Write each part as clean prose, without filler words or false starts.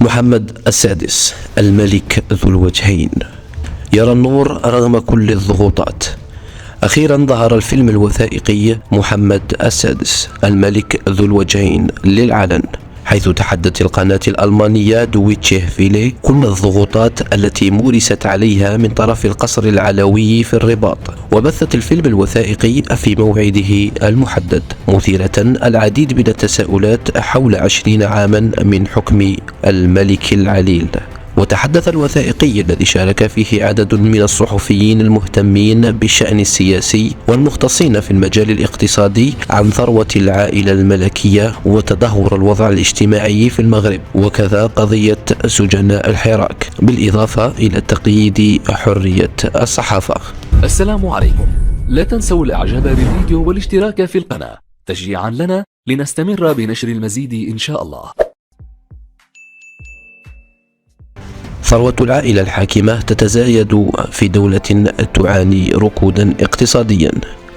محمد السادس الملك ذو الوجهين يرى النور رغم كل الضغوطات. أخيرا ظهر الفيلم الوثائقي محمد السادس الملك ذو الوجهين للعلن، حيث تحدت القناة الألمانية دويتشه فيلي كل الضغوطات التي مورست عليها من طرف القصر العلوي في الرباط، وبثت الفيلم الوثائقي في موعده المحدد، مثيرة العديد من التساؤلات حول 20 عاما من حكم الملك العليل. وتحدث الوثائقي الذي شارك فيه عدد من الصحفيين المهتمين بالشأن السياسي والمختصين في المجال الاقتصادي عن ثروة العائلة الملكية وتدهور الوضع الاجتماعي في المغرب، وكذا قضية سجناء الحراك، بالإضافة إلى تقييد حرية الصحافة. السلام عليكم، لا تنسوا الإعجاب بالفيديو والاشتراك في القناة تشجيعا لنا لنستمر بنشر المزيد إن شاء الله. ثروة العائلة الحاكمة تتزايد في دولة تعاني ركودا اقتصاديا.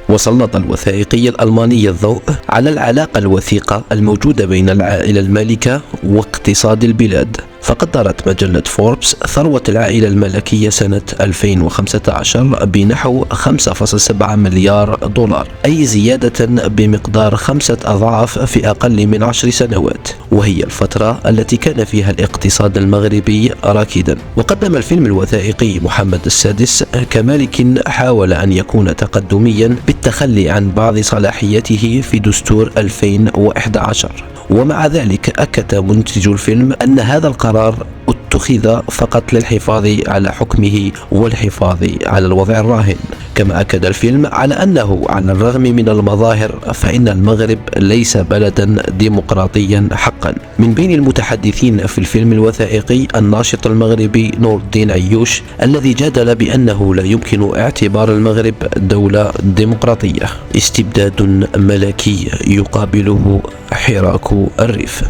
وسلط الوثائقي الألماني الضوء على العلاقة الوثيقة الموجودة بين العائلة المالكة واقتصاد البلاد، فقدرت مجلة فوربس ثروة العائلة الملكية سنة 2015 بنحو 5.7 مليار دولار، أي زيادة بمقدار 5 أضعاف في أقل من 10 سنوات، وهي الفترة التي كان فيها الاقتصاد المغربي راكدا. وقدم الفيلم الوثائقي محمد السادس كملك حاول أن يكون تقدميا بالتخلي عن بعض صلاحيته في دستور 2011، ومع ذلك أكد منتج الفيلم أن هذا القرار اتخذ فقط للحفاظ على حكمه والحفاظ على الوضع الراهن. كما أكد الفيلم على أنه على الرغم من المظاهر فإن المغرب ليس بلدا ديمقراطيا حقا. من بين المتحدثين في الفيلم الوثائقي الناشط المغربي نور الدين عيوش، الذي جادل بأنه لا يمكن اعتبار المغرب دولة ديمقراطية، استبداد ملكي يقابله حراك الريف.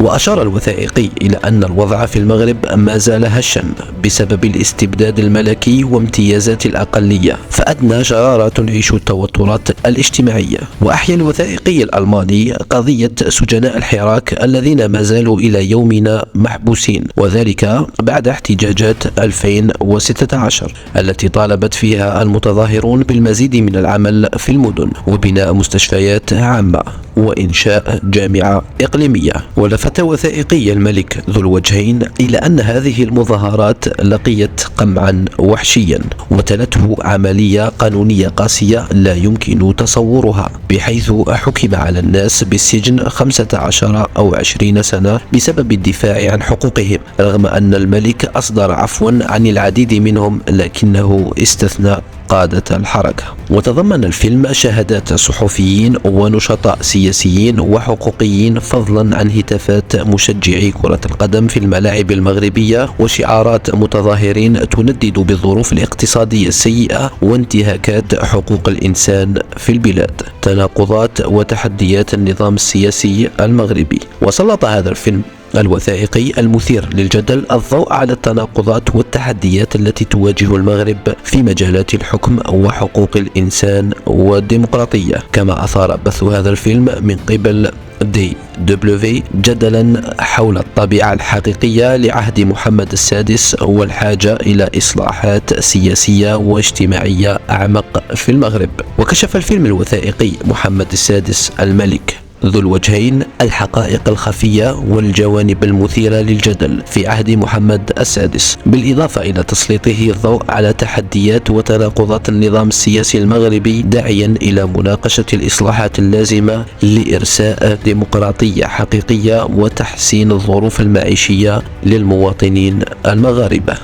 وأشار الوثائقي إلى أن الوضع في المغرب ما زال هشا بسبب الاستبداد الملكي وامتيازات الأقلية، فأدنى شرارة تعيش التوترات الاجتماعية. وأحيا الوثائقي الألماني قضية سجناء الحراك الذين ما زالوا إلى يومنا محبوسين، وذلك بعد احتجاجات 2016 التي طالبت فيها المتظاهرون بالمزيد من العمل في المدن وبناء مستشفيات عامة وإنشاء جامعة إقليمية. ولفت وثائقي الملك ذو الوجهين إلى أن هذه المظاهرات لقيت قمعا وحشيا وتلته عملية قانونية قاسية لا يمكن تصورها، بحيث حكم على الناس بالسجن 15 أو 20 سنة بسبب الدفاع عن حقوقهم، رغم أن الملك أصدر عفوا عن العديد منهم لكنه استثنى قادة الحركة. وتضمن الفيلم شهادات صحفيين ونشطاء سياسيين وحقوقيين، فضلا عن هتافات مشجعي كرة القدم في الملاعب المغربية وشعارات متظاهرين تندد بالظروف الاقتصادية السيئة وانتهاكات حقوق الإنسان في البلاد، تناقضات وتحديات النظام السياسي المغربي. وسلط هذا الفيلم الوثائقي المثير للجدل الضوء على التناقضات والتحديات التي تواجه المغرب في مجالات الحكم وحقوق الإنسان والديمقراطية. كما أثار بث هذا الفيلم من قبل دي دبليو جدلا حول الطبيعة الحقيقية لعهد محمد السادس والحاجة إلى إصلاحات سياسية واجتماعية أعمق في المغرب. وكشف الفيلم الوثائقي محمد السادس الملك ذو الوجهين الحقائق الخفية والجوانب المثيرة للجدل في عهد محمد السادس، بالإضافة إلى تسليطه الضوء على تحديات وتناقضات النظام السياسي المغربي، داعيا إلى مناقشة الإصلاحات اللازمة لإرساء ديمقراطية حقيقية وتحسين الظروف المعيشية للمواطنين المغاربة.